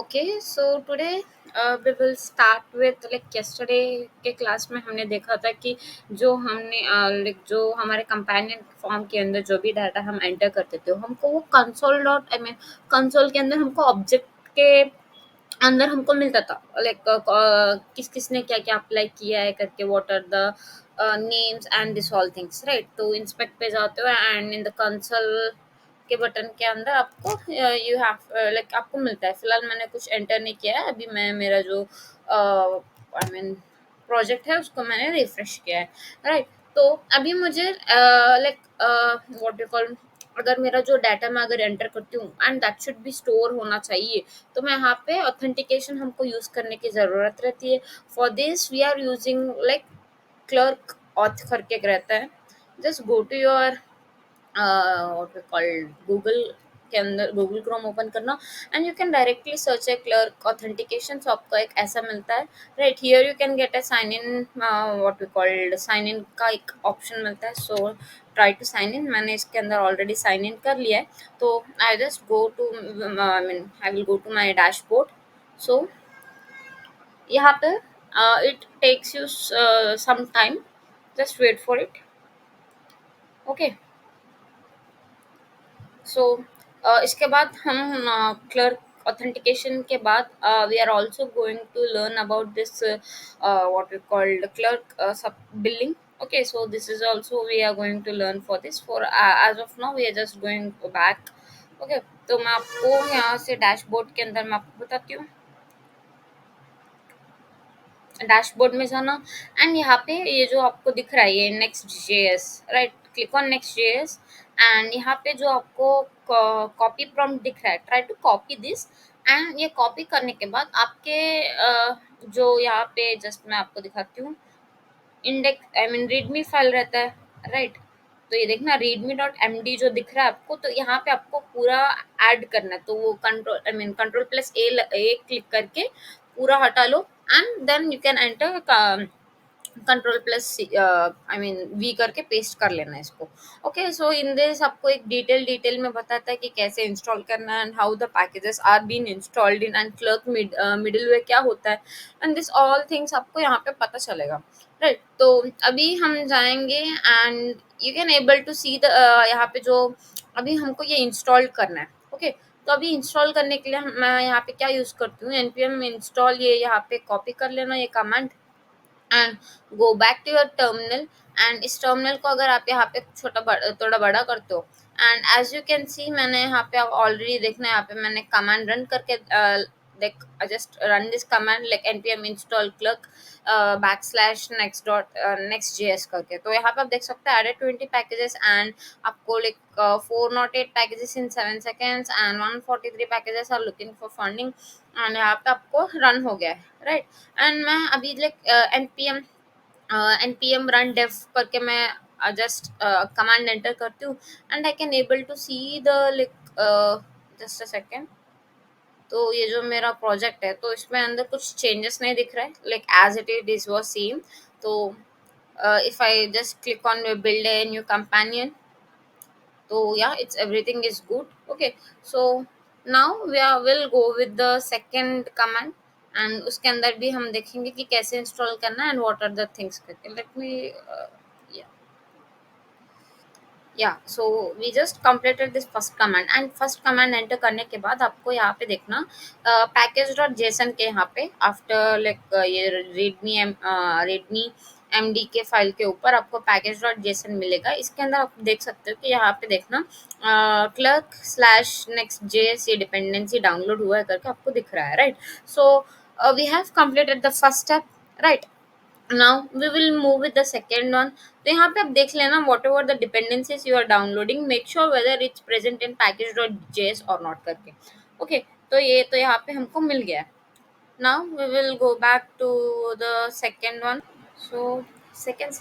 Okay, so today we will start with like yesterday के class में हमने देखा था कि जो हमने like जो हमारे कंपेनियन फॉर्म के अंदर जो भी डाटा हम एंटर करते थे हमको वो console dot I mean console के अंदर हमको ऑब्जेक्ट के अंदर हमको मिलता था लाइक किस किसने क्या क्या अप्लाई किया है करके what are the names and this all things right. तो इंस्पेक्ट पे जाते हो एंड इन द कंसोल के बटन के अंदर आपको यू हैव लाइक आपको मिलता है। फिलहाल मैंने कुछ एंटर नहीं किया है, अभी मैं मेरा जो आई मीन प्रोजेक्ट है उसको मैंने रिफ्रेश किया है राइट। तो अभी मुझे लाइक व्हाट यू कॉल, अगर मेरा जो डाटा मैं अगर एंटर करती हूँ and that should be store होना चाहिए, तो मैं यहाँ पे ऑथेंटिकेशन हमको यूज करने की जरूरत रहती है। For this we are using like Clerk auth करके एक रहता है। Just go to your what we called Google के अंदर गूगल क्रोम ओपन करना and you can directly search a Clerk authentication. So आपको एक ऐसा मिलता है right. Here you can get a sign in, what we called sign in का एक ऑप्शन मिलता है। So try to sign in, मैंने इसके अंदर ऑलरेडी साइन इन कर लिया है। तो I just go to I mean I will go to my dashboard. So यहाँ पे it takes you some time, just wait for it. Okay, so इसके बाद हम क्लर्क ऑथेंटिकेशन के बाद we are also going to learn about this what we called Clerk sub billing. Okay, so this is also we are going to learn for this for as of now we are just going back. Okay, तो मैं आपको यहाँ से dashboard के अंदर मैं आपको बताती हूँ। डैशबोर्ड में जाना एंड यहाँ पे ये जो आपको दिख रहा है ये next JS right, click on next JS and यहाँ पे जो आपको कॉपी प्रॉम्प्ट दिख रहा है, try to copy this. And ये कॉपी करने के बाद आपके जो यहाँ पे जस्ट मैं आपको दिखाती हूँ, index I mean readme file रहता है राइट। तो ये देखना रीडमी डॉट एम डी जो दिख रहा है आपको, तो यहाँ पे आपको पूरा ऐड करना है। तो वो control I mean control plus A click करके पूरा हटा लो and then you can enter control plus I mean V करके पेस्ट कर लेना है इसको। ओके, सो इन दिस आपको एक डिटेल में बताता है कि कैसे इंस्टॉल करना है and how the packages are been installed in and Clerk middleware क्या होता है एंड दिस ऑल थिंग्स आपको यहाँ पे पता चलेगा राइट। तो अभी हम जाएंगे and you can able to see the यहाँ पे जो अभी हमको ये इंस्टॉल करना है। ओके, तो अभी इंस्टॉल करने के लिए मैं यहाँ पे क्या यूज़ करती हूँ, npm इंस्टॉल, ये यहाँ पे कॉपी कर लेना ये command and go back to your terminal. And इस टर्मिनल को अगर आप यहाँ पे थोड़ा बड़ा करते हो and as you can see मैंने यहाँ पे आप ऑलरेडी देखना है, यहाँ पे मैंने कमांड रन करके like I just run this command like npm install clerk /next dot next js करके। तो यहाँ पे आप देख सकते हैं added 20 packages and आपको like 408 packages in 7 seconds and 143 packages are looking for funding and यहाँ पे आपको रन हो गया है राइट। एंड मैं अभी लाइक npm run dev करके मैं जस्ट कमांड एंटर करती हूँ and I can able to see the like just a second. तो ये जो मेरा प्रोजेक्ट है तो इसमें अंदर कुछ चेंजेस नहीं दिख रहा है, like as it is this was same. तो if I just click on build a new companion, तो yeah it's everything is good. Okay, so now we are will go with the second command and उसके अंदर भी हम देखेंगे कि कैसे install करना है and what are the things करके। लेट मी या so we just completed this first command and first command enter करने के बाद आपको यहाँ पे देखना पैकेज डॉट जेसन के यहाँ पे आफ्टर लाइक ये रेडमी एम डी के फाइल के ऊपर आपको पैकेज डॉट जेसन मिलेगा। इसके अंदर आप देख सकते हो कि यहाँ पे देखना क्लर्क स्लैश नेक्स्ट जेएस ये डिपेंडेंसी डाउनलोड हुआ है करके आपको दिख रहा है right. So we have completed the first step right. Now we will move with the second one. तो यहाँ पे आप देख लेना whatever the dependencies you are downloading, make sure whether it's present in package dot JS और not करके। Okay, तो ये तो यहाँ पे हमको मिल गया है। Now we will go back to the second one. So second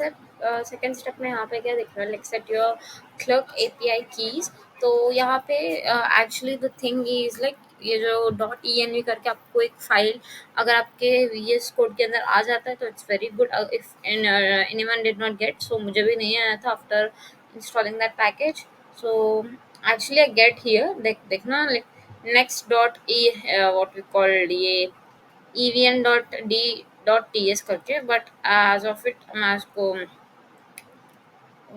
step में यहाँ पे क्या दिख रहा है, like set your Clerk API keys. तो यहाँ पे actually the thing is like ये जो डॉट env करके आपको एक फाइल अगर आपके VS कोड के अंदर आ जाता है तो it's very good. If anyone did not get, so मुझे भी नहीं आया था after installing that package. So actually I get here देखना next dot e what we called ये evn dot d dot ts करके, but as of it मैं इसको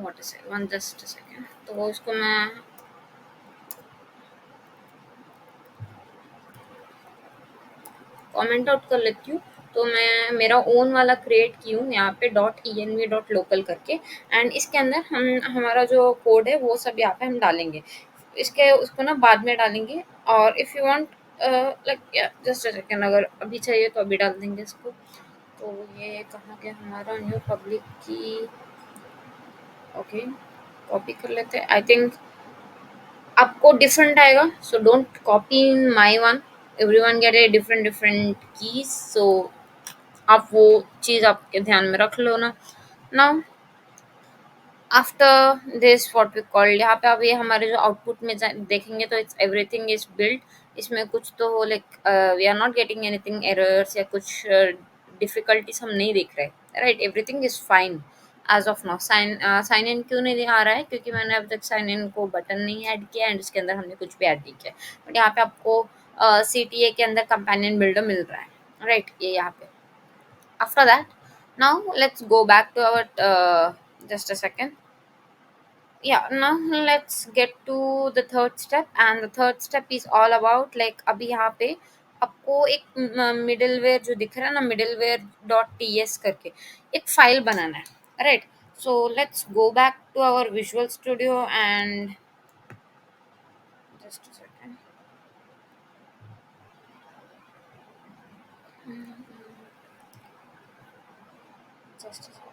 what is it one just a second, तो इसको मैं comment out कर लेती हूँ। तो मैं मेरा ओन वाला क्रिएट की हूँ यहाँ पे dot E N V dot local करके, एंड इसके अंदर हम हमारा जो कोड है वो सब यहाँ पे हम डालेंगे, इसके उसको ना बाद में डालेंगे। और if you want like just a second, अगर अभी चाहिए तो अभी डाल देंगे इसको। तो ये कहाँ गया हमारा new public key, okay copy कर लेते हैं। आई थिंक आपको डिफरेंट आएगा, so don't copy in my one, everyone get a different different keys, so आप वो चीज़ आपके ध्यान में रख लो ना। Now after this what we call, यहाँ पे अब ये हमारे जो आउटपुट में देखेंगे तो इट्स एवरीथिंग इज बिल्ड। इसमें कुछ तो like we are not getting anything errors या कुछ डिफिकल्टीज हम नहीं देख रहे, right, everything is fine as of now. Sign in क्यों नहीं आ रहा है, क्योंकि मैंने अब तक साइन इन को बटन नहीं ऐड किया एंड इसके अंदर हमने कुछ भी ऐड नहीं किया। बट यहाँ पे आपको सी टी ए के अंदर कंपेनियन बिल्डर मिल रहा है, राइट, ये यहाँ पे। After that, now let's go back to our just a second. Yeah, now let's get to the third step, and the third step is all about like अभी यहाँ पे आपको एक मिडलवेयर जो दिख रहा है ना, मिडलवेयर डॉट टी एस करके एक फाइल बनाना है, right. So let's go back to our visual studio and just a second. Just a second.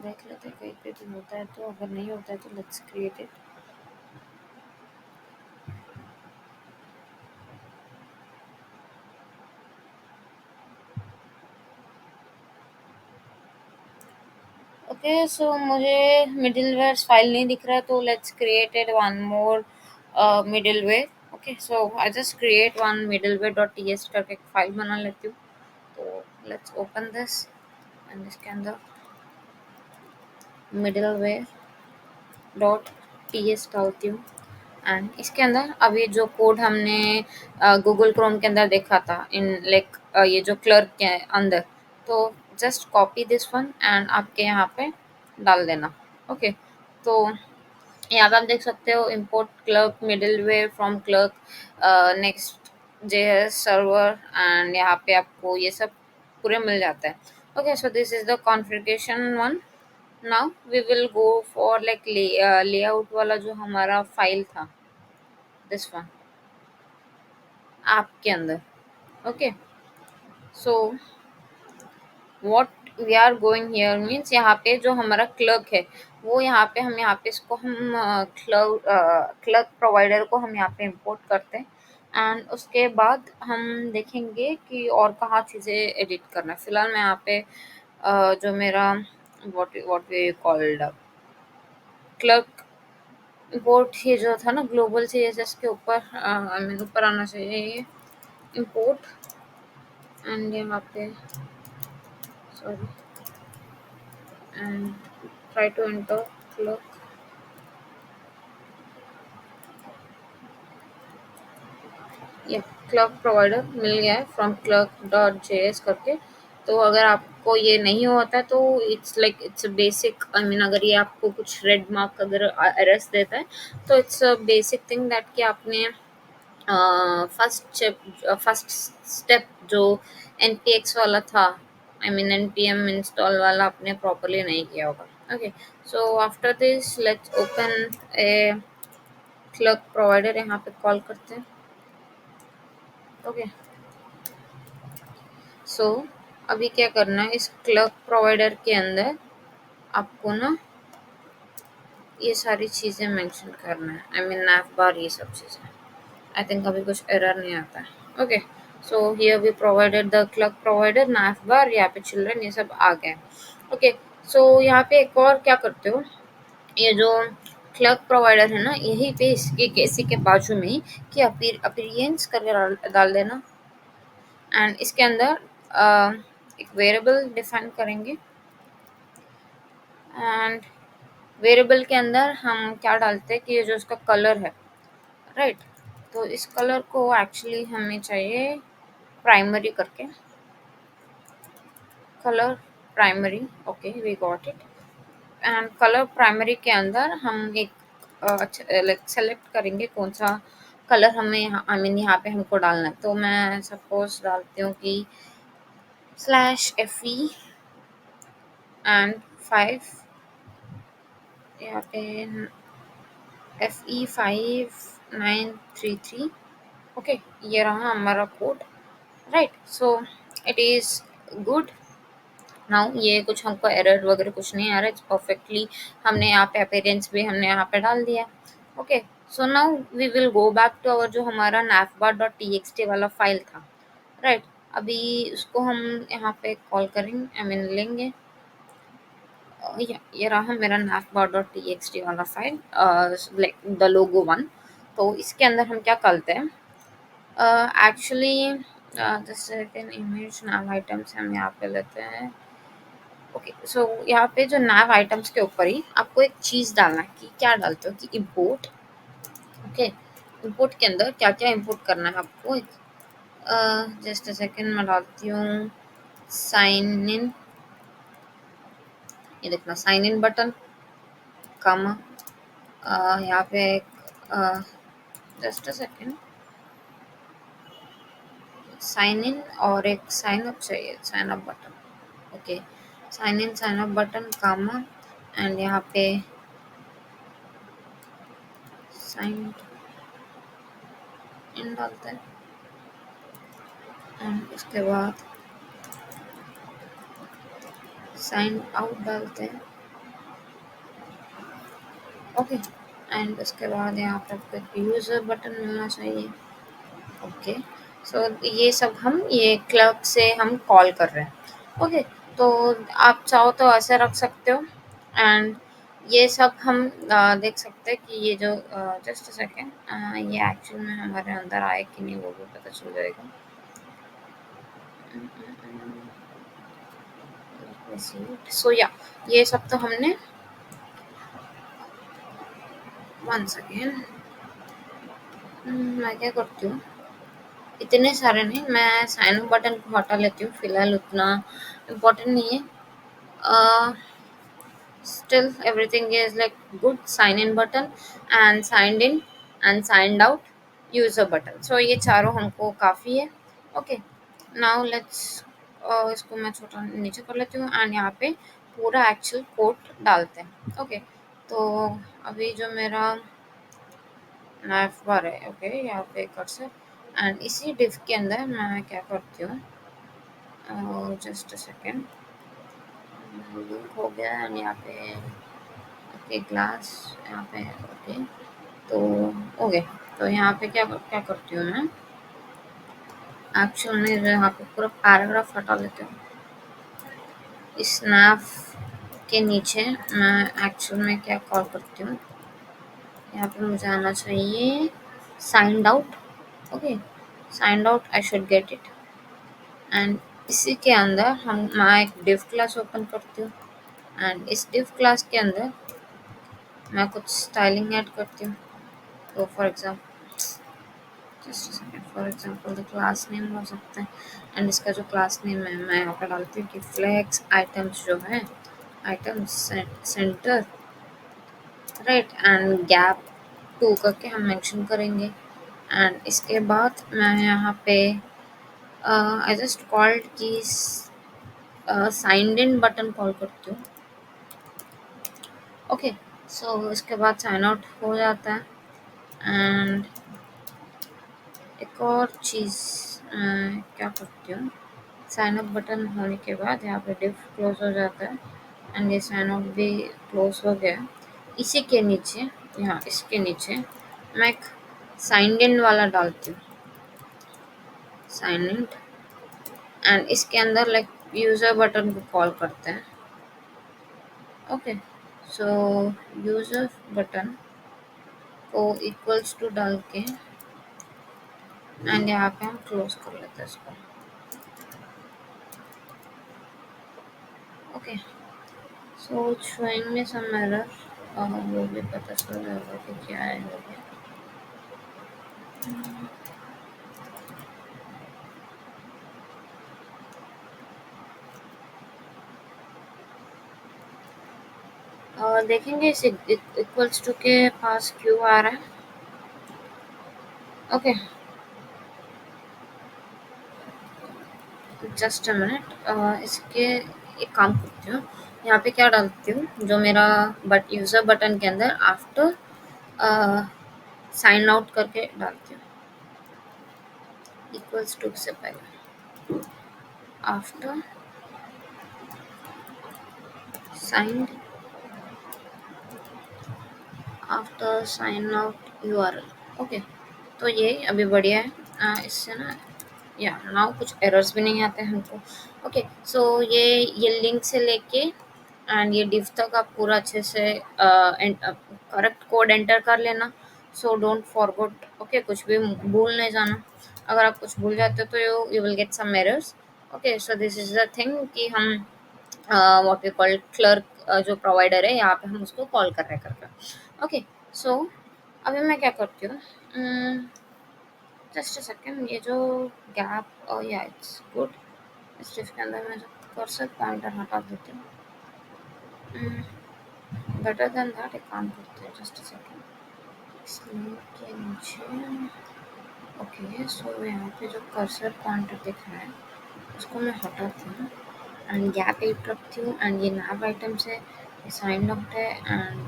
देख लेते हैं कहीं पे तो होता है, तो अगर नहीं होता है तो लेट्स क्रिएट इट। ओके, सो मुझे मिडलवेयर फाइल नहीं दिख रहा है, तो let's created one more middleware. Okay, so I just create one middleware dot T S करके एक फाइल बना लेती हूँ। तो लेट्स ओपन दिस एंड इसके अंदर मिडलवेयर डॉट टी एस डालती हूँ, एंड इसके अंदर अभी जो कोड हमने गूगल क्रोम के अंदर देखा था इन लाइक ये जो क्लर्क के अंदर, तो just copy this one and आपके यहाँ पे डाल देना। ओके, तो यहाँ पे आप देख सकते हो import Clerk middleware from Clerk next JS server, and यहाँ पे आपको ये सब पूरे मिल जाता है। Okay, so this is the configuration one. Now we will go for like layout वाला जो हमारा फाइल था, दिस वन ऐप के अंदर। Okay, so what we are going here means यहाँ पे जो हमारा क्लर्क है वो यहाँ पे हम यहाँ पे इसको हम क्लर्क प्रोवाइडर को हम यहाँ पे इंपोर्ट करते हैं, एंड उसके बाद हम देखेंगे कि और कहाँ चीज़ें एडिट करना है। फिलहाल मैं यहाँ पे जो मेरा what we called Clerk import, ये जो था ना ग्लोबल सीएसएस के ऊपर आई मीन ऊपर आना चाहिए ये इंपोर्ट, एंड यहाँ पे sorry and try to enter clerk। ये क्लर्क प्रोवाइडर मिल गया है from clerk dot J S करके। तो अगर आपको ये नहीं होता है तो it's like it's basic, I mean अगर ये आपको कुछ रेड मार्क अगर एरर्स देता है तो it's a basic thing that कि आपने फर्स्ट स्टेप जो npx वाला था, आई मीन npm इंस्टॉल वाला आपने प्रॉपरली नहीं किया होगा। Okay, so after this let's open A clerk provider, यहाँ पे कॉल करते हैं। ओके, सो अभी क्या करना है, इस क्लर्क प्रोवाइडर के अंदर आपको ना ये सारी चीज़ें मेंशन करना है, आई मीन नैव बार ये सब चीज़ें। आई थिंक अभी कुछ एरर नहीं आता है। Okay, so here we provided the Clerk provider nav bar, यहाँ पे चिल्ड्रन ये सब आ गए। ओके, सो यहाँ पे एक और क्या करते हो, ये जो क्लर्क प्रोवाइडर है ना यही पे इसके केसी के बाजू में ही कि अपीरियंस करके डाल देना, एंड इसके अंदर एक वेरिएबल डिफाइन करेंगे, एंड वेरिएबल के अंदर हम क्या डालते हैं कि ये जो उसका कलर है, राइट, तो इस कलर को एक्चुअली हमें चाहिए प्राइमरी करके, colour primary, okay we got it. And colour primary के अंदर हम एक लाइक सेलेक्ट करेंगे कौन सा कलर हमें यहाँ आई मीन यहाँ पे हमको डालना है। तो मैं सपोज डालती हूँ कि /fe एंड 5, यहाँ पे FE5933, ओके, ये रहा हमारा code, right. So it is good now, ये कुछ हमको एरर वगैरह कुछ नहीं आ रहा है, इट्स परफेक्टली, हमने यहाँ पे अपीयरेंस भी हमने यहाँ पे डाल दिया, okay. So now we will go back to our जो हमारा navbar.txt वाला फाइल था, राइट। अभी उसको हम यहाँ पे कॉल करेंगे, आई मीन लेंगे, ये रहा मेरा navbar.txt वाला file, like the logo one. तो इसके अंदर हम क्या करते हैं, एक्चुअली जैसे इमेज nav आइटम्स हम यहाँ पे लेते हैं, ओके। सो यहाँ पे जो nav आइटम्स के ऊपर ही आपको एक चीज़ डालना है कि क्या डालते हो कि इम्पोर्ट, ओके। इम्पोर्ट के अंदर क्या क्या इम्पोर्ट करना है आपको, जस्ट अ सेकेंड मैं डालती हूँ साइन इन, ये देखना साइन इन बटन, कम यहाँ पे just a second, sign in और एक साइन अप चाहिए, sign up button, okay. Sign in sign up button comma, and यहाँ पे साइन इन डालते हैं, एंड उसके बाद साइन आउट डालते हैं, ओके। एंड उसके बाद यहाँ पे आपको एक यूज़र बटन मिलना चाहिए, ओके। सो ये सब हम ये क्लर्क से हम कॉल कर रहे हैं, ओके। तो आप चाहो तो ऐसे रख सकते हो, एंड ये सब हम देख सकते हैं कि ये जो जस्ट सेकेंड, ये एक्चुअल में हमारे अंदर आए कि नहीं वो भी पता चल जाएगा। सो या ये सब तो हमने, वन सेकेंड, मैं क्या करती हूँ, इतने सारे नहीं, मैं साइन अप बटन को हटा लेती हूँ, फिलहाल उतना इम्पोर्टेंट नहीं है। Still everything is like good, sign in button and signed in and signed out user button, so ये चारों हमको काफ़ी है, ओके। नाउ लेट्स, इसको मैं छोटा नीचे कर लेती हूँ, एंड यहाँ पे पूरा एक्चुअल कोड डालते हैं, ओके। तो अभी जो मेरा नाइफ बार है, ओके, यहाँ पे कर्सर, एंड इसी डिफ के अंदर मैं क्या करती हूँ, जस्ट अ सेकेंड, लिंक हो गया, एंड यहाँ पे ओके ग्लास, यहाँ पे ओके, तो हो गया। तो यहाँ पे क्या क्या करती हूँ मैं, एक्चुअल में यहाँ पे पूरा पैराग्राफ हटा लेती हूँ, इस नैव के नीचे मैं एक्चुअल में क्या कॉल करती हूँ, यहाँ पे मुझे आना चाहिए signed out, okay, signed out, I should get it, and इसी के अंदर मैं एक डिव क्लास ओपन करती हूँ, एंड इस डिव क्लास के अंदर मैं कुछ स्टाइलिंग ऐड करती हूँ। तो for example, just second, for example the class name हो सकता है, एंड इसका जो क्लास नेम है मैं यहाँ पर डालती हूँ कि फ्लेक्स आइटम्स जो है, items centre, right, and gap 2 करके हम मेंशन करेंगे, एंड इसके बाद मैं यहाँ पे आई जस्ट कॉल्ड की साइंड इन बटन कॉल करती हूँ, ओके। सो इसके बाद साइन आउट हो जाता है, एंड एक और चीज़ क्या करती हूँ, साइन अप बटन होने के बाद यहाँ पे डिव क्लोज हो जाता है, एंड ये साइन आउट भी क्लोज हो गया। इसी के नीचे, यहाँ इसके नीचे मैं एक साइन इन वाला डालती हूँ, साइन इन, एंड इसके अंदर लाइक यूज़र बटन को कॉल करते हैं, ओके। सो यूज़र बटन को इक्वल्स टू डाल के, एंड यहाँ पे हम क्लोज कर लेते हैं इसको, ओके। सो showing me some error, वो भी पता चल जाएगा कि क्या है वो भी। और देखेंगे इस इक्वल्स टू के पास क्यों आ रहा है। Okay, just a minute. इसके एक काम करती हूँ, यहाँ पे क्या डालती हूँ, जो मेरा बट यूज़र बटन के अंदर आफ्टर साइन आउट करके डालती हूँ, इक्वल्स टू से पहले after sign out URL. Okay, तो ये अभी बढ़िया है। इससे ना या नाउ कुछ एरर्स भी नहीं आते हमको। ओके, सो ये लिंक से लेके एंड ये डिव तक आप पूरा अच्छे से करेक्ट कोड एंटर कर लेना। सो डोंट फॉरगेट, ओके, कुछ भी भूल नहीं जाना। अगर आप कुछ भूल जाते हो तो you will get some errors. Okay, so this is the thing कि हम व्हाट वी कॉल क्लर्क, जो प्रोवाइडर है यहाँ पे हम उसको कॉल कर रहे करके। ओके, सो अभी मैं क्या करती हूँ, जस्ट अ सेकंड, ये जो गैप या इट्स गुड, इस डिफ के अंदर मैं जो कर्सर पॉइंटर हटा देती हूँ। बेटर देन दैट एक काम करते हैं, जस्ट अ सेकंड, इस लिंक के नीचे। ओके, सो यहाँ पे जो कर्सर पॉइंटर दिख रहा है उसको मैं हटाती हूँ एंड गैप 8 रखती हूँ एंड ये नैब आइटम्स है, ये साइन आउट है एंड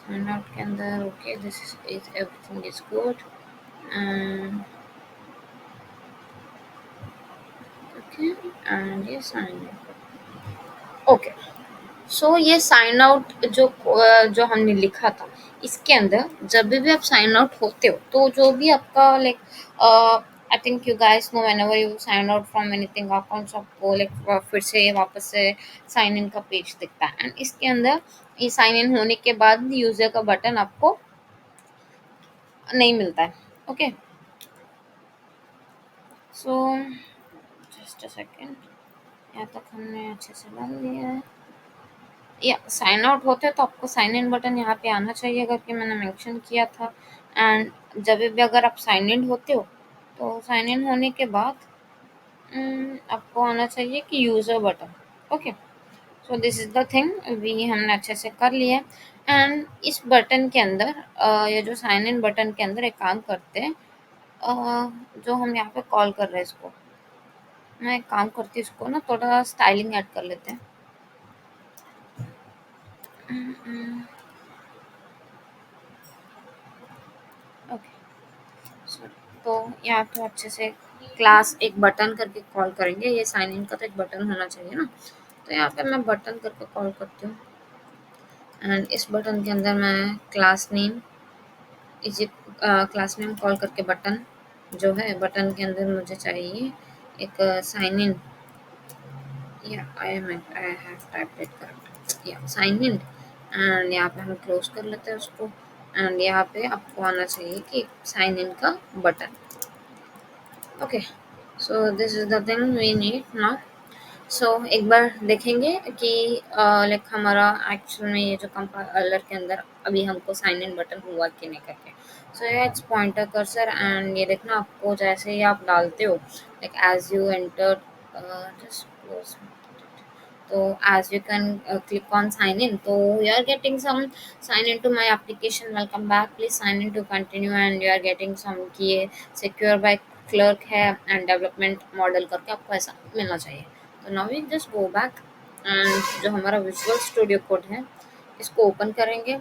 साइन आउट के अंदर okay this is everything is good and okay and ये साइन आउट। ओके, सो ये साइन आउट जो हमने लिखा था इसके अंदर जब भी आप साइन आउट होते हो तो जो भी आपका like I think you guys know whenever you sign out from anything accounts, आपको लाइक फिर से वापस से साइन इन का पेज दिखता है एंड इसके अंदर ये साइन इन होने के बाद यूजर का बटन आपको नहीं मिलता है। Okay, so just a second, यहाँ तक हमने अच्छे से डाल लिया है। या साइन आउट होते तो आपको साइन इन बटन यहाँ पे आना चाहिए करके मैंने मेंशन किया था एंड जब भी अगर आप साइन इन होते हो तो साइन इन होने के बाद आपको आना चाहिए कि user button. Okay, so this is the thing भी हमने अच्छे से कर लिया है एंड इस बटन के अंदर ये जो साइन इन बटन के अंदर एक काम करते हैं, जो हम यहाँ पे कॉल कर रहे हैं इसको, मैं एक काम करती हूँ इसको ना थोड़ा स्टाइलिंग ऐड कर लेते हैं। ओके, तो यहाँ तो अच्छे से क्लास एक बटन करके कॉल करेंगे, ये साइन इन का तो एक बटन होना चाहिए ना, तो यहाँ पे मैं बटन करके कॉल करती हूँ एंड इस बटन के अंदर मैं class name is class name call करके बटन जो है बटन के अंदर मुझे चाहिए एक साइन इन, या I have typed it correct, या साइन इन एंड यहाँ पे हम क्लोज कर लेते हैं उसको एंड यहाँ पे आपको आना चाहिए कि साइन इन का button. Okay, so this is the thing we need now. So एक बार देखेंगे कि लाइक हमारा एक्चुअल में ये जो कंपाइलर के अंदर अभी हमको साइन इन बटन हुआ कि नहीं करके। So it's pointer cursor and ये देखना आपको जैसे ही आप डालते हो like as you enter just, तो as you can click on sign in, so you are getting some sign into my application, welcome back, please sign in to continue and you are getting some कि ये secure by clerk है and development model करके आपको ऐसा मिलना चाहिए। तो now we just go back and जो हमारा विजुअल स्टूडियो कोड है इसको ओपन करेंगे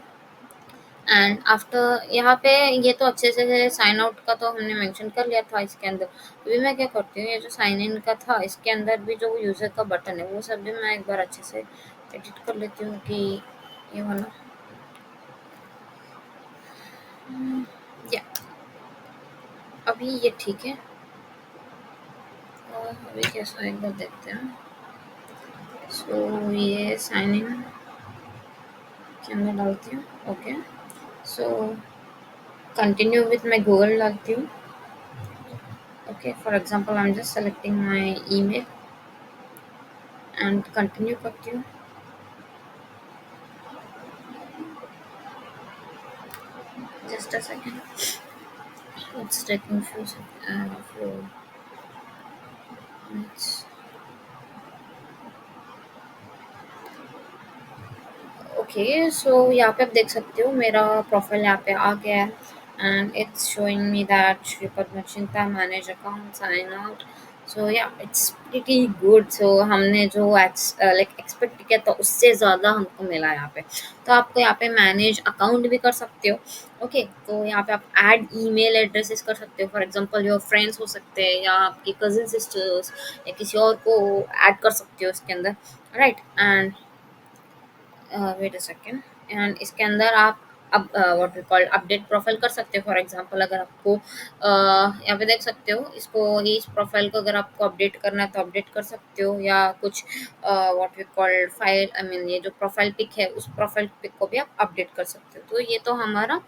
एंड आफ्टर यहाँ पे ये तो अच्छे से साइन आउट का तो हमने मेंशन कर लिया था इसके अंदर। अभी मैं क्या करती हूँ, ये जो साइन इन का था इसके अंदर भी जो यूज़र का बटन है वो सब भी मैं एक बार अच्छे से एडिट कर लेती हूँ कि ये वाला या अभी ये ठीक है। और अभी कैसा एक बार देखते हैं। सो ये साइन इन के अंदर डालती हूँ। Okay, so continue with my Google डालती हूँ। Okay, for example I am just selecting my email and continue करती हूँ। just a second. It's taking few minutes. Okay, so यहाँ पे आप देख सकते हो मेरा प्रोफाइल यहाँ पे आ गया है and it's showing me that Shripad Machinta manage account sign out. So या इट्स प्रीटी गुड। सो हमने जो लाइक एक्सपेक्ट किया था उससे ज़्यादा हमको मिला यहाँ पे। तो आपको यहाँ पे मैनेज अकाउंट भी कर सकते हो। ओके, तो यहाँ पे आप ऐड ईमेल एड्रेसेस कर सकते हो। फॉर एग्जांपल योर फ्रेंड्स हो सकते हैं या आपके कजिन सिस्टर्स या किसी और को ऐड कर सकते हो इसके अंदर, right. And wait a second. And इसके अंदर आप अब what we call update profile कर सकते हो। फॉर एग्जांपल अगर आपको यहाँ पे देख सकते हो इसको, इस प्रोफाइल को अगर आपको अपडेट करना है तो अपडेट कर सकते हो, या कुछ what we call file I mean ये जो प्रोफाइल पिक है उस प्रोफाइल पिक को भी आप अपडेट कर सकते हो। तो ये तो हमारा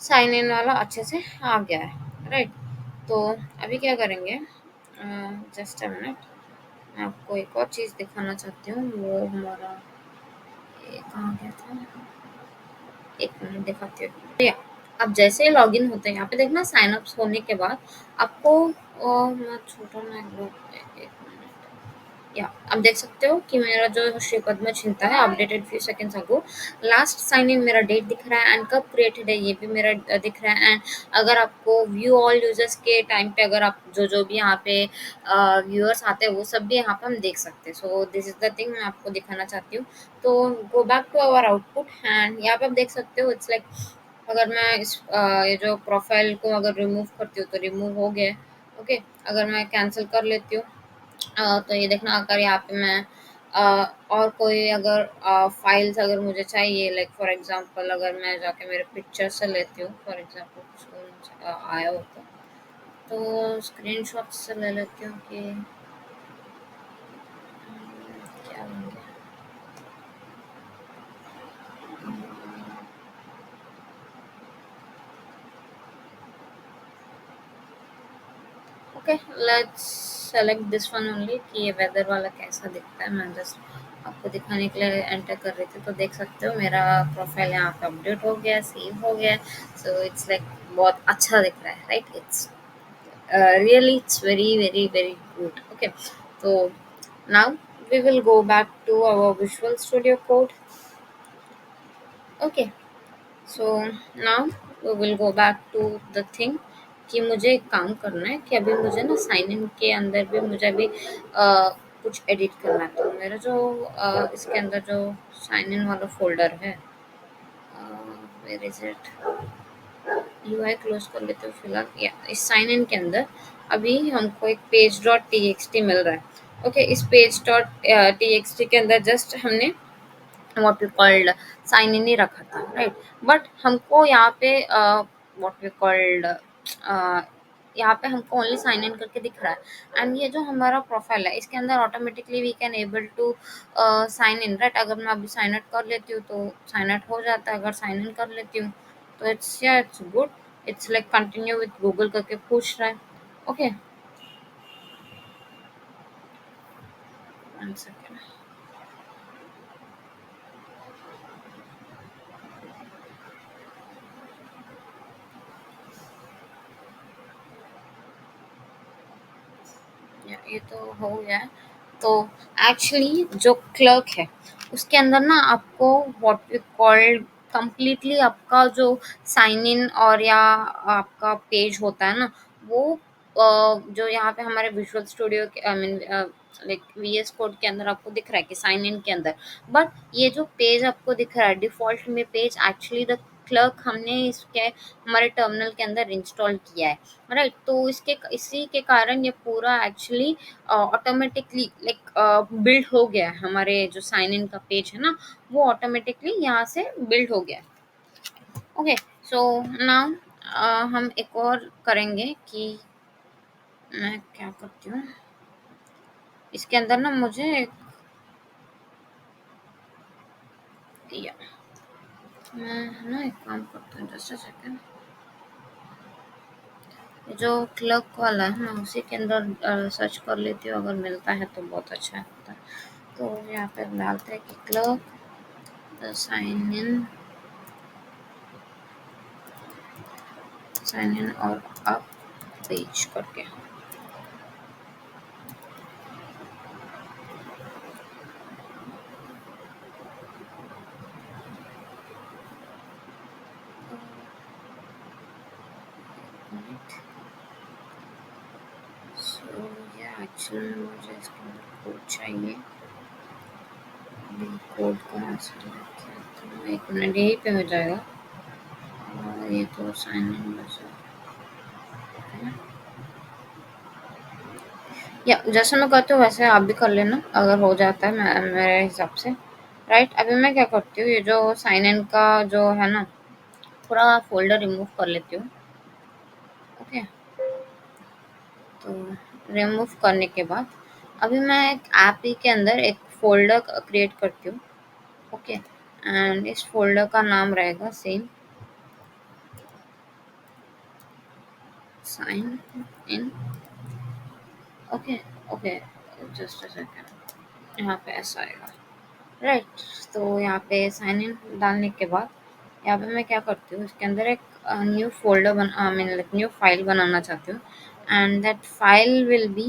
साइन इन वाला अच्छे से आ गया है, राइट। तो अभी क्या करेंगे, जस्ट अ मिनट, मैं आपको एक और चीज़ दिखाना चाहती हूँ। वो हमारा ये कहाँ गया था, एक मिनट दिखाती हूँ। तो या अब जैसे ही लॉगिन होते हैं यहाँ पे देखना, साइन अप होने के बाद आपको मैं छोटा ना ग्रुप, एक मिनट, या अब देख सकते हो कि मेरा जो श्री पद्म चिंता है updated few seconds ago, last sign in मेरा डेट दिख रहा है एंड कब क्रिएटेड है ये भी मेरा दिख रहा है। एंड अगर आपको व्यू ऑल यूजर्स के टाइम पे अगर आप जो जो भी यहाँ पे व्यूअर्स आते हैं वो सब भी यहाँ पे हम देख सकते हैं। So this is the thing मैं आपको दिखाना चाहती हूँ। तो go back to our output and यहाँ पे आप देख सकते हो इट्स लाइक, अगर मैं इस ये जो प्रोफाइल को अगर रिमूव करती हूँ तो रिमूव हो गया है। ओके, अगर मैं कैंसिल कर लेती हूँ तो ये देखना, अगर यहाँ पे मैं और कोई अगर फाइल्स अगर मुझे चाहिए, लाइक फॉर एग्जांपल अगर मैं जाके मेरे पिक्चर से लेती हूँ, फॉर एग्जांपल कुछ आया हो तो स्क्रीनशॉट से ले लेती हूँ कि क्या होंगे। Okay, let's select this one only कि ये वेदर वाला कैसा दिखता है। मैं जस्ट आपको दिखाने के लिए एंटर कर रही थी। तो देख सकते हो मेरा प्रोफाइल यहाँ पे अपडेट हो गया, सेव हो गया। सो इट्स लाइक बहुत अच्छा दिख रहा है, right. It's really it's very good। Okay, so now we will go back to our Visual Studio Code। Okay, so now we will go back to the thing कि मुझे एक काम करना है कि अभी मुझे ना साइन इन के अंदर भी मुझे अभी कुछ एडिट करना है। तो मेरा जो इसके अंदर जो साइन इन वाला फोल्डर है, where is it, UI close कर लेते हो फिलहाल। या इस साइन इन के अंदर अभी हमको एक page dot T X T मिल रहा है। ओके, इस page dot T X T के अंदर जस्ट हमने what we called sign in ही रखा था, राइट। बट हमको यहाँ पे व्हाट वी कॉल्ड यहाँ पे हमको ओनली साइन इन करके दिख रहा है। एंड ये जो हमारा प्रोफाइल है इसके अंदर automatically we can able to sign in, right. अगर मैं अभी साइन आउट कर लेती हूँ तो साइन आउट हो जाता है, अगर साइन इन कर लेती हूँ तो इट्स या it's good. It's like continue with Google करके पूछ रहा है। Okay, one second. ये तो हो गया है। तो एक्चुअली जो क्लर्क है उसके अंदर ना आपको व्हाट वी कॉल्ड कंप्लीटली आपका जो साइन इन और या आपका पेज होता है ना, वो जो यहाँ पे हमारे विजुअल स्टूडियो के I mean like VS code के अंदर आपको दिख रहा है कि साइन इन के अंदर। बट ये जो पेज आपको दिख रहा है डिफॉल्ट में पेज, एक्चुअली द क्लर्क हमने इसके हमारे टर्मिनल के अंदर इंस्टॉल किया है, राइट। तो इसके इसी के कारण ये पूरा एक्चुअली ऑटोमेटिकली लाइक बिल्ड हो गया है। हमारे जो साइन इन का पेज है ना वो ऑटोमेटिकली यहाँ से बिल्ड हो गया है। ओके, सो नाउ हम एक और करेंगे कि मैं क्या करती हूँ इसके अंदर ना मुझे या मैं ना एक काम करती हूँ, जस्ट अ सेकेंड। जो क्लर्क वाला है ना उसी के अंदर सर्च कर लेती हूँ, अगर मिलता है तो बहुत अच्छा होता है। तो यहाँ पे डालते हैं कि clerk sign in sign in और अप पेज करके। सो ये एक्चुअली मुझे इसके अंदर कोड चाहिए। कोड कहाँ से लेके आती हूँ? एक मिनट, यहीं पे हो जाएगा। और ये तो साइन इन बस है। या जैसे मैं करती हूँ वैसे आप भी कर लेना अगर हो जाता है मेरे हिसाब से। राइट, अभी मैं क्या करती हूँ, ये जो साइन इन का जो है ना, पूरा फोल्डर रिमूव कर लेती हूँ। ओके, तो रिमूव करने के बाद अभी मैं एक ऐप ही के अंदर एक फोल्डर क्रिएट करती हूँ। ओके, एंड इस फोल्डर का नाम रहेगा same sign in. Okay okay, just a second, यहाँ पे ऐसा आएगा। राइट, तो यहाँ पे साइन इन डालने के बाद यहाँ पे मैं क्या करती हूँ, इसके अंदर एक new folder I mean like new file बनाना चाहती हूँ, and that file will be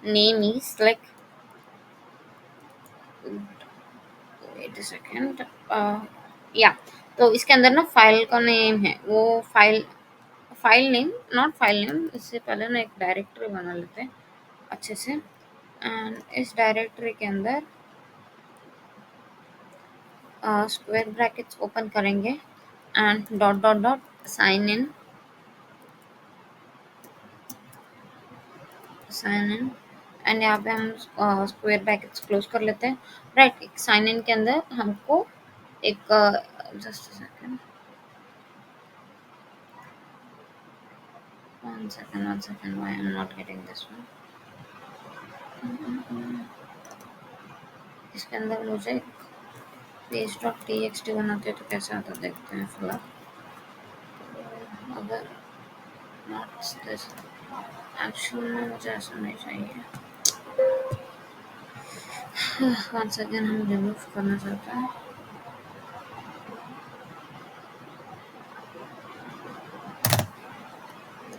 name is like, wait a second, या तो इसके अंदर ना फाइल का नेम है वो file, file name not file name, इससे पहले ना एक डायरेक्टरी बना लेते हैं अच्छे से। एंड इस डायरेक्टरी के अंदर स्क्वायर ब्रैकेट्स ओपन करेंगे and dot dot dot sign in and यहाँ पे हम स्क्वायर ब्रैकेट्स क्लोज कर लेते हैं। राइट, साइन इन के अंदर हमको एक just second, one second, why I am not getting this one. इसके अंदर मुझे page dot T X T बनाते हैं तो कैसे आता देखते हैं फिलहाल। अगर नॉट दिस, एक्चुअली में मुझे ऐसा नहीं चाहिए। वन सेकंड, हम रिमूव करना चाहते हैं।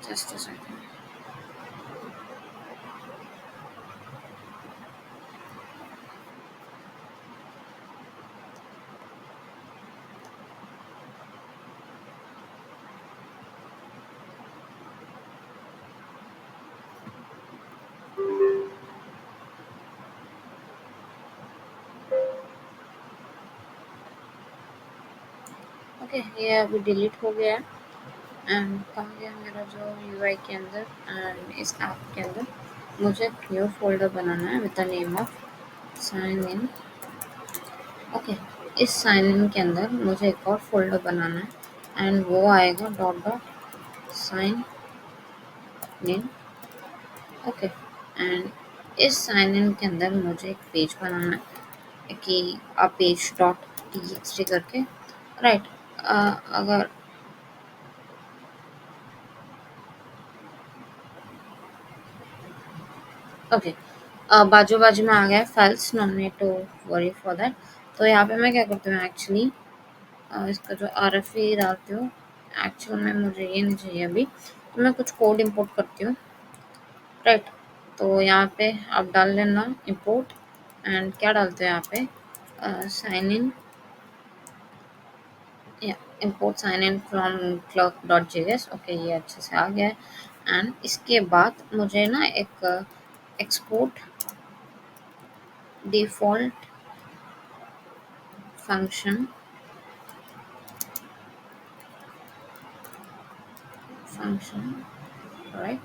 Just a second. ओके, ये अभी डिलीट हो गया एंड कहाँ गया मेरा जो यूआई के अंदर, एंड इस ऐप के अंदर मुझे एक न्यू फोल्डर बनाना है with the name of sign in. Okay, इस साइन इन के अंदर मुझे एक और फोल्डर बनाना है एंड वो आएगा dot dot sign in. Okay, and इस साइन इन के अंदर मुझे एक पेज बनाना है कि पेज डॉट टी करके। राइट, अगर ओके, बाजू बाजू में आ गया files, no need to worry for that. तो यहाँ पे मैं क्या करती हूँ एक्चुअली, इसका जो आर एफ ई डालती हूँ। एक्चुअल में मुझे ये नहीं चाहिए अभी, तो मैं कुछ कोड इंपोर्ट करती हूँ। राइट, तो यहाँ पे आप डाल लेना इंपोर्ट, एंड क्या डालते हैं यहाँ पे, sign in, import sign in from clerk dot J S. Okay, ये अच्छे से आ गया है। एंड इसके बाद मुझे ना एक export default function right,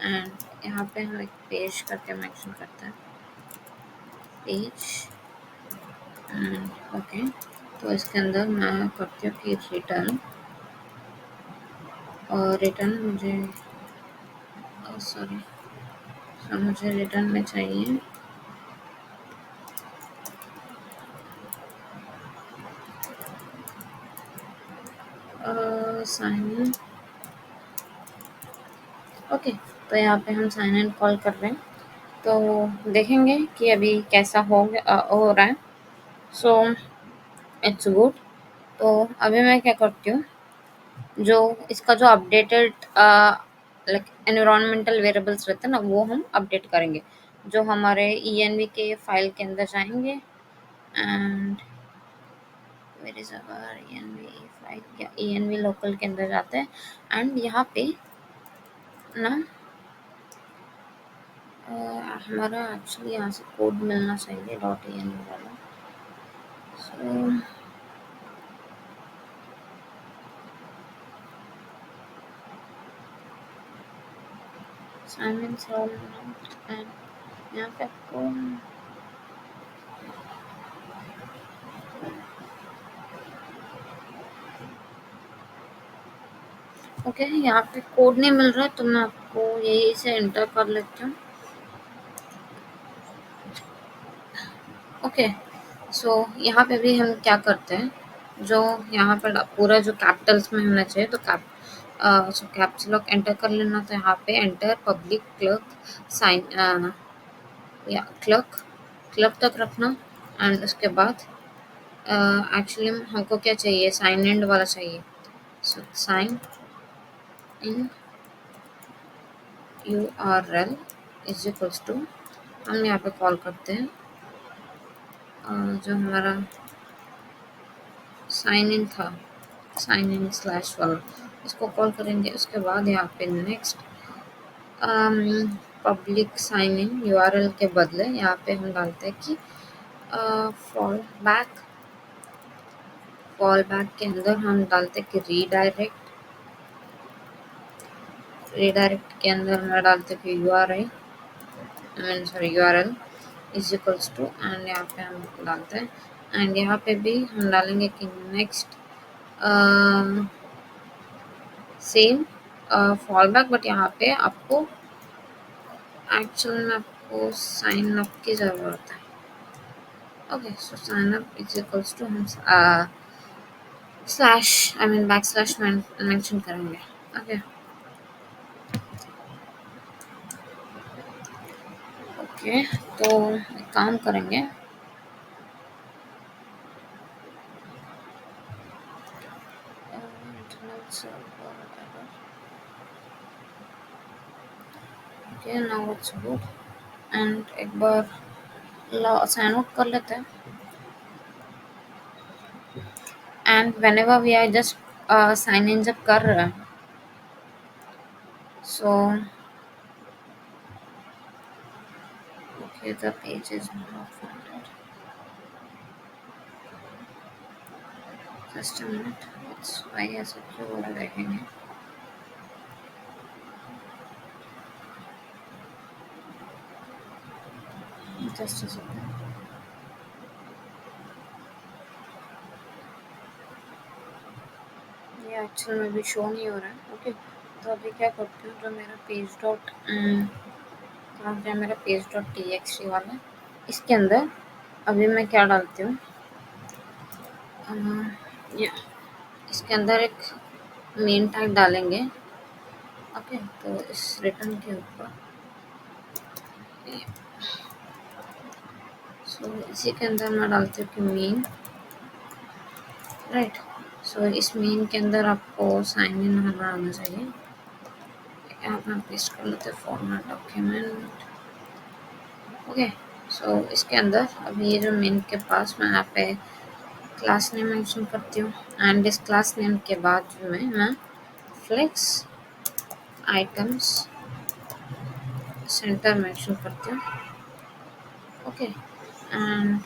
and यहाँ पे हम एक पेज करके मेंशन करते हैं, पेज एंड ओके। तो इसके अंदर मैं करती हूँ कि रिटर्न, और रिटर्न मुझे सॉरी, मुझे रिटर्न में चाहिए साइन इन। ओके, तो यहाँ पे हम साइन इन कॉल कर रहे हैं, तो देखेंगे कि अभी कैसा हो रहा है। So it's good. तो अभी मैं क्या करती हूँ, जो इसका जो अपडेटेड लाइक एनवायरमेंटल वेरिएबल्स रहते हैं ना, वो हम अपडेट करेंगे। जो हमारे env के फाइल के अंदर जाएंगे and where is our env file, या env लोकल के अंदर जाते हैं एंड यहाँ पे ना हमारा एक्चुअली यहाँ से कोड मिलना चाहिए डॉट env वाला। सो असाइनमेंट्स एंड यहाँ पे आपको ओके यहाँ पे कोड नहीं मिल रहा है, तो मैं आपको यही से एंटर कर लेती हूँ। ओके, सो यहाँ पे भी हम क्या करते हैं, जो यहाँ पर पूरा जो कैपिटल्स में होना चाहिए, तो सो कैप्स लॉक एंटर कर लेना। तो यहाँ पे एंटर पब्लिक क्लर्क साइन या क्लर्क क्लर्क तक रखना एंड उसके बाद एक्चुअली हमको क्या चाहिए, साइन एंड वाला चाहिए। So sign in URL is equals to, हम यहाँ पे कॉल करते हैं जो हमारा साइन इन था, साइन इन स्लैश वाला, इसको कॉल करेंगे। उसके बाद यहाँ पे next public sign in URL के बदले यहाँ पे हम डालते हैं कि फॉल बैक के अंदर हम डालते हैं कि रीडायरेक्ट के अंदर हम डालते हैं कि URL is equals to, and यहाँ पे हम डालते हैं एंड यहाँ पे भी हम डालेंगे कि next same fall back, but यहाँ पे आपको एक्चुअल में आपको साइन अप की ज़रूरत है। Okay, so sign up is equals to हम स्लैश बैक स्लैश मेंशन करेंगे। ओके ओके, तो एक काम करेंगे, okay now it's good and एक बार साइन आउट कर लेते हैं and whenever we are just sign in जब कर रहे हैं, so okay the page is not founded, just a minute, it's why ऐसा क्यों हो रहा है देखेंगे। जस्ट अ सेकंड, ये एक्चुअल में भी शो नहीं हो रहा है। ओके, तो अभी क्या करती हूँ, जो मेरा पेज डॉट कहाँ गया मेरा पेज डॉट txt वाला, इसके अंदर अभी मैं क्या डालती हूँ, या इसके अंदर एक मेन टैग डालेंगे। ओके, तो इस रिटर्न के ऊपर सो इसी के अंदर मैं डालती हूँ कि मेन, राइट। सो इस मेन के अंदर आपको साइन इन होना आना चाहिए। यहाँ पे पेस्ट कर लेते हैं फॉर्मेट डॉक्यूमेंट। ओके, सो इसके अंदर अभी ये जो मेन के पास मैं यहाँ पे क्लास नेम मेंशन करती हूँ एंड इस क्लास नेम के बाद में मैं फ्लेक्स आइटम्स सेंटर मेंशन करती हूँ। ओके, एंड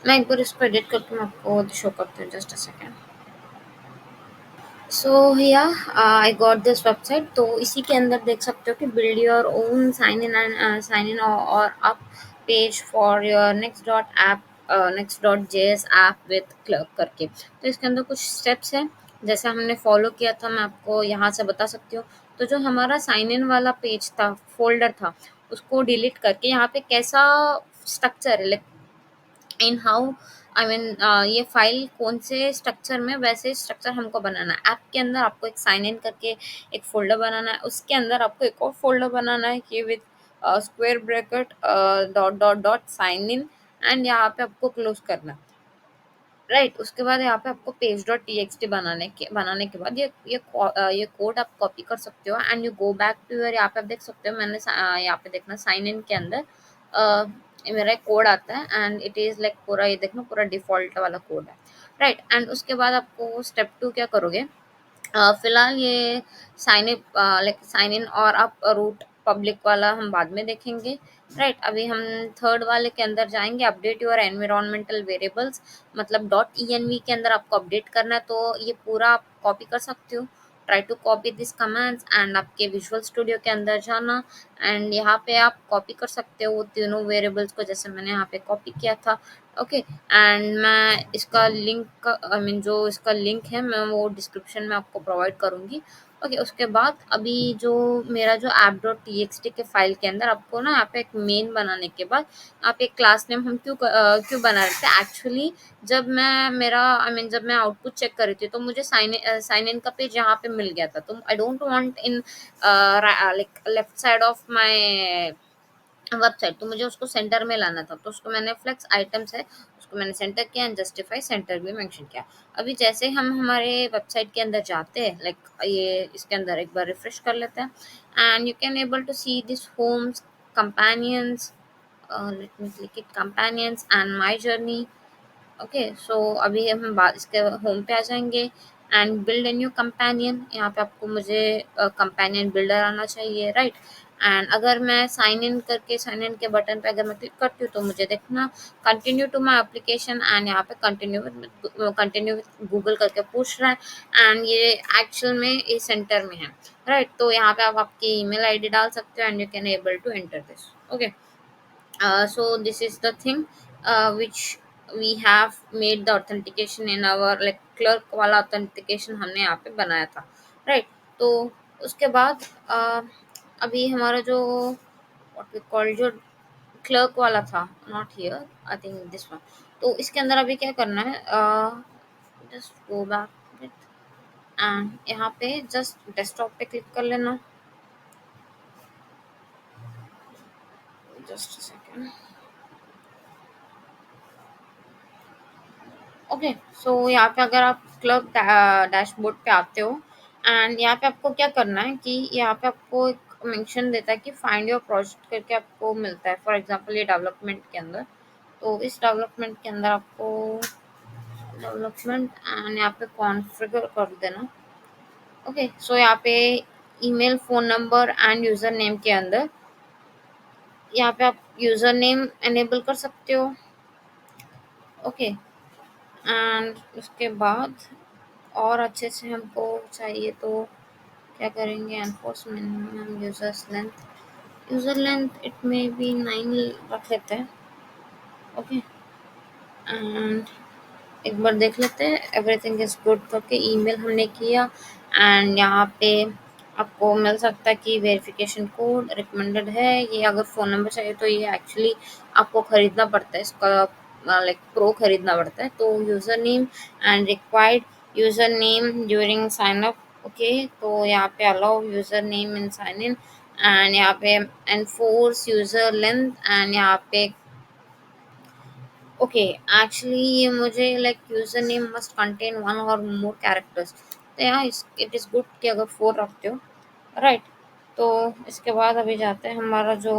मैं एक बार इसको एडिट करके मैं आपको शो करती हूँ, जस्ट अ सेकेंड। सो या आई गॉट दिस वेबसाइट, तो इसी के अंदर देख सकते हो कि build your own sign in और up page for your next dot JS app with Clerk करके। तो इसके अंदर कुछ स्टेप्स हैं, जैसे हमने फॉलो किया था, मैं आपको यहाँ से बता सकती हूँ। तो जो हमारा साइन इन वाला पेज था, फोल्डर था, उसको डिलीट करके यहाँ पे कैसा स्ट्रक्चर है, इन हाउ ये फाइल कौन से स्ट्रक्चर में, वैसे स्ट्रक्चर हमको बनाना है। ऐप के अंदर आपको एक साइन इन करके एक फोल्डर बनाना है, उसके अंदर आपको एक और फोल्डर बनाना है कि with square bracket dot dot dot sign in, and यहाँ पे आपको क्लोज करना है। राइट। उसके बाद यहाँ पे आपको पेज डॉट टी बनाने के बाद ये कोड आप कॉपी कर सकते हो and you go back to your, यहाँ पे आप देख सकते हो मैंने यहाँ पे देखना साइन इन के अंदर मेरा एक कोड आता है एंड इट इज लाइक पूरा, ये देखना पूरा डिफॉल्ट वाला कोड है, राइट। एंड उसके बाद आपको स्टेप 2 क्या करोगे, फिलहाल ये साइन इन और आप रूट पब्लिक वाला हम बाद में देखेंगे, राइट। अभी हम थर्ड वाले के अंदर जाएंगे, अपडेट योर एनवायरमेंटल वेरिएबल्स, मतलब डॉट env के अंदर आपको अपडेट करना है, तो ये पूरा आप कॉपी कर सकते हो। Try to copy this commands and आपके विजुअल स्टूडियो के अंदर जाना एंड यहाँ पे आप कॉपी कर सकते हो वो तीनों वेरिएबल्स को, जैसे मैंने यहाँ पे कॉपी किया था, ओके। एंड मैं इसका लिंक, आई मीन जो इसका लिंक है मैं वो डिस्क्रिप्शन में आपको प्रोवाइड करूँगी, ओके। उसके बाद अभी जो मेरा जो app dot T X T के फाइल के अंदर आपको ना यहाँ पे एक मेन बनाने के बाद आप एक क्लास नेम हम क्यों बना रहे थे एक्चुअली, जब मैं मेरा आई मीन जब मैं आउटपुट चेक कर रही थी तो मुझे साइन इन का पेज यहाँ पे मिल गया था, तो I don't want in like left side of my website, तो मुझे उसको सेंटर में लाना था, तो उसको मैंने फ्लेक्स आइटम्स है उसको मैंने सेंटर किया एंड जस्टिफाई सेंटर भी मेंशन किया। अभी जैसे हम हमारे वेबसाइट के अंदर जाते हैं, लाइक ये इसके अंदर एक बार रिफ्रेश कर लेते हैं and you can able to see this homes companions, let me click it companions and my journey, okay. So अभी हम बात इसके होम पे आ जाएंगे and build a new companion, यहाँ पे आपको मुझे कंपेनियन बिल्डर आना चाहिए, राइट। एंड अगर मैं साइन इन के बटन पे अगर मैं क्लिक करती हूँ तो मुझे देखना continue to my application and यहाँ पे कंटिन्यू विद गूगल करके पूछ रहा है एंड ये एक्चुअल में ये सेंटर में है, राइट। तो यहाँ पे आप आपकी ईमेल आईडी डाल सकते हो and you can able to enter this, okay. So this is the thing which we have made the authentication in our like clerk वाला authentication हमने यहाँ पे बनाया था, right। तो उसके बाद अभी हमारा जो what we call जो क्लर्क वाला था, not here I think this one, तो इसके अंदर अभी क्या करना है, जस्ट गो बैक एंड यहाँ पे जस्ट डेस्कटॉप पे क्लिक कर लेना, जस्ट सेकेंड, ओके। सो यहाँ पे अगर आप क्लब डैशबोर्ड पे आते हो एंड यहाँ पे आपको क्या करना है कि यहाँ पे आपको एक मेंशन देता है कि फाइंड योर प्रोजेक्ट करके आपको मिलता है, फॉर एग्जांपल ये डेवलपमेंट के अंदर, तो इस डेवलपमेंट के अंदर आपको डेवलपमेंट एंड यहाँ पे कॉन्फ़िगर कर देना, ओके। सो यहाँ पे email phone number end user name के अंदर यहाँ पे आप यूज़र नेम एनेबल कर सकते हो, ओके। एंड उसके बाद और अच्छे से हमको चाहिए तो क्या करेंगे, enforce minimum user length it में बी 9 रख लेते हैं, ओके। एंड एक बार देख लेते हैं एवरीथिंग इज गुड करके ईमेल हमने किया एंड यहाँ पे आपको मिल सकता है कि वेरिफिकेशन कोड रिकमेंडेड है, ये अगर फ़ोन नंबर चाहिए तो ये एक्चुअली आपको ख़रीदना पड़ता है, इसका लाइक प्रो ख़रीदना पड़ता है, तो user name and required user name during sign up, okay. तो यहाँ पे allow user name in sign in and यहाँ पे एनफोर्स यूज़र लेंथ एंड यहाँ पे ओके। एक्चुअली ये मुझे like user name must contain one और मोर कैरेक्टर्स, तो यहाँ इट इज़ गुड कि अगर 4 रखते हो, राइट। तो इसके बाद अभी जाते हैं हमारा जो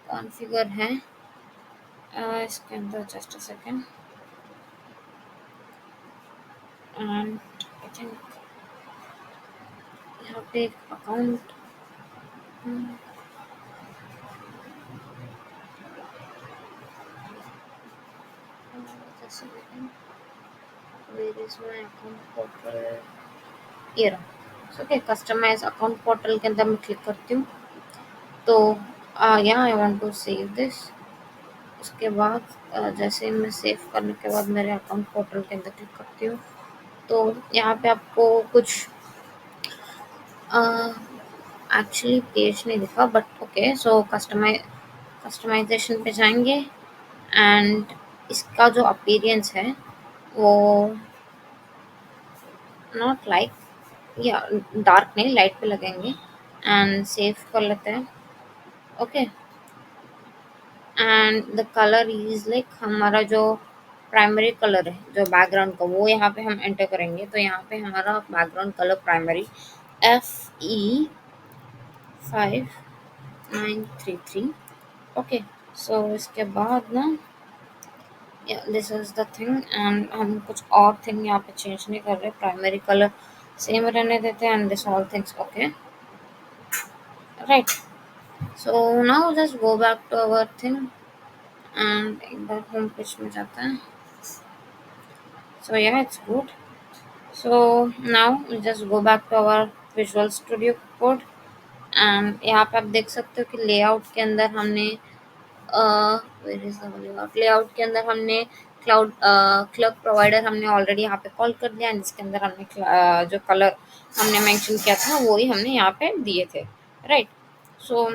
कॉन्फ़िगर है इसके अंदर, just a second and I think यहाँ पे एक account, just a second, where is my account portal, ये रहा, ओके। कस्टमाइज अकाउंट पोर्टल के अंदर मैं क्लिक करती हूँ, तो यहाँ I want to save this, उसके बाद जैसे ही मैं सेव करने के बाद मेरे अकाउंट पोर्टल के अंदर क्लिक करती हूँ तो यहाँ पे आपको कुछ एक्चुअली पेज नहीं दिखा बट ओके। सो कस्टमाइजेशन पे जाएंगे एंड इसका जो अपीयरेंस है वो नॉट लाइट या डार्क नहीं, लाइट पे लगेंगे एंड सेव कर लेते हैं, okay. And the colour is like हमारा जो प्राइमरी कलर है जो बैकग्राउंड का, वो यहाँ पे हम एंटर करेंगे। तो यहाँ पे हमारा background colour primary FE5933। Okay, so इसके बाद ना this is the thing, and हम कुछ और थिंग यहाँ पे चेंज नहीं कर रहे, प्राइमरी कलर सेम रहने देते हैं, and this all things okay, right. So now just go back to our thing, and एक बार होम पेज में जाता है। सो या it's good. So now just go back to our visual studio code, and यहाँ पे आप देख सकते हो कि लेआउट के अंदर हमने लेआउट के अंदर हमने क्लब प्रोवाइडर हमने ऑलरेडी यहाँ पे कॉल कर दिया, एंड इसके अंदर हमने जो कलर हमने मेंशन किया था वही हमने यहाँ पे दिए थे, राइट। सो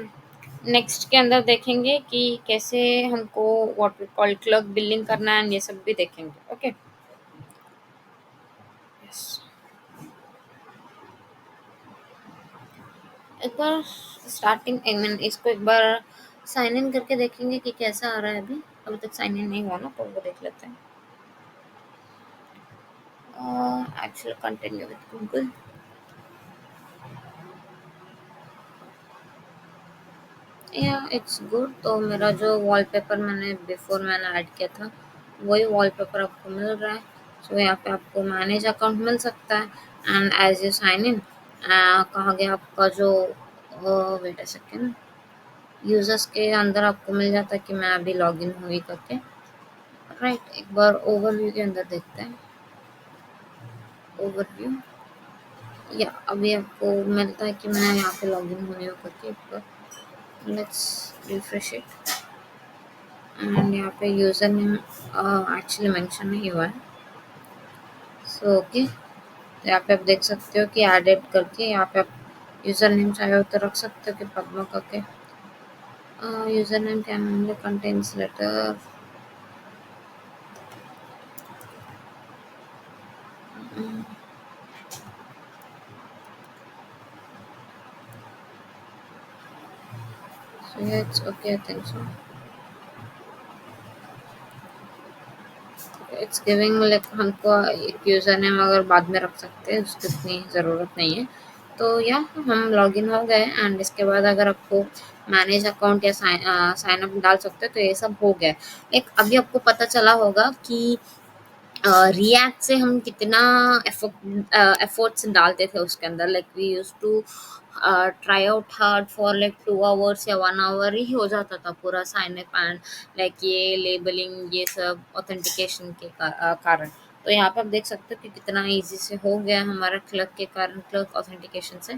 नेक्स्ट के अंदर देखेंगे कि कैसे हमको what we call club building करना है, and ये सब भी देखेंगे। Okay, yes. एक बार स्टार्टिंग आई मीन इसको एक बार साइन इन करके देखेंगे कि कैसा आ रहा है। अभी तक साइन इन नहीं हुआ ना, तो वो देख लेते हैं। Actually continue with Google. या इट्स गुड। तो मेरा जो वॉलपेपर मैंने ऐड किया था वही वॉलपेपर आपको मिल रहा है। सो यहाँ पे आपको मैनेज अकाउंट मिल सकता है, and as you sign in कहाँ गया आपका जो वेट अ सेकेंड, यूजर्स के अंदर आपको मिल जाता है कि मैं अभी लॉग इन हुई करके, राइट। एक बार ओवरव्यू के अंदर देखते हैं। ओवरव्यू, या अभी आपको मिलता है कि मैं यहाँ पे लॉग इन हुई हूँ करके। एक बार लेट्स रिफ्रेश इट, एंड यहाँ पे यूज़र नेम एक्चुअली मेंशन नहीं हुआ है। सो ओके, तो यहाँ पे आप देख सकते हो कि एडेड करके यहाँ पे आप यूज़र नेम चाहे तो रख सकते हो कि पद्मा करके। User name can only contains letter, so it's okay, I think so. It's giving like हमको एक यूज़र नेम अगर बाद में रख सकते हैं, उसकी इतनी ज़रूरत नहीं है। तो या हम लॉगिन हो गए, एंड इसके बाद अगर आपको मैनेज अकाउंट या साइन अप डाल सकते हो, तो ये सब हो गया। एक अभी आपको पता चला होगा कि रिएक्ट से हम कितना एफर्ट्स डालते थे उसके अंदर, like we use to try out hard for like 2 hours या 1 आवर ही हो जाता था पूरा साइन अप, एंड लाइक ये लेबलिंग ये सब ऑथेंटिकेशन के कारण। तो यहाँ पे आप देख सकते हो कि कितना इजी से हो गया हमारा क्लर्क के कारण, क्लर्क ऑथेंटिकेशन से।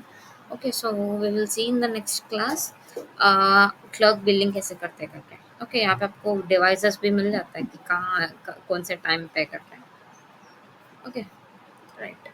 Okay, so we will see in the next class clerk billing कैसे करते करते। ओके, यहाँ पे आपको डिवाइसेस भी मिल जाता है कि कहाँ कौन से टाइम पे करते हैं। Okay, right.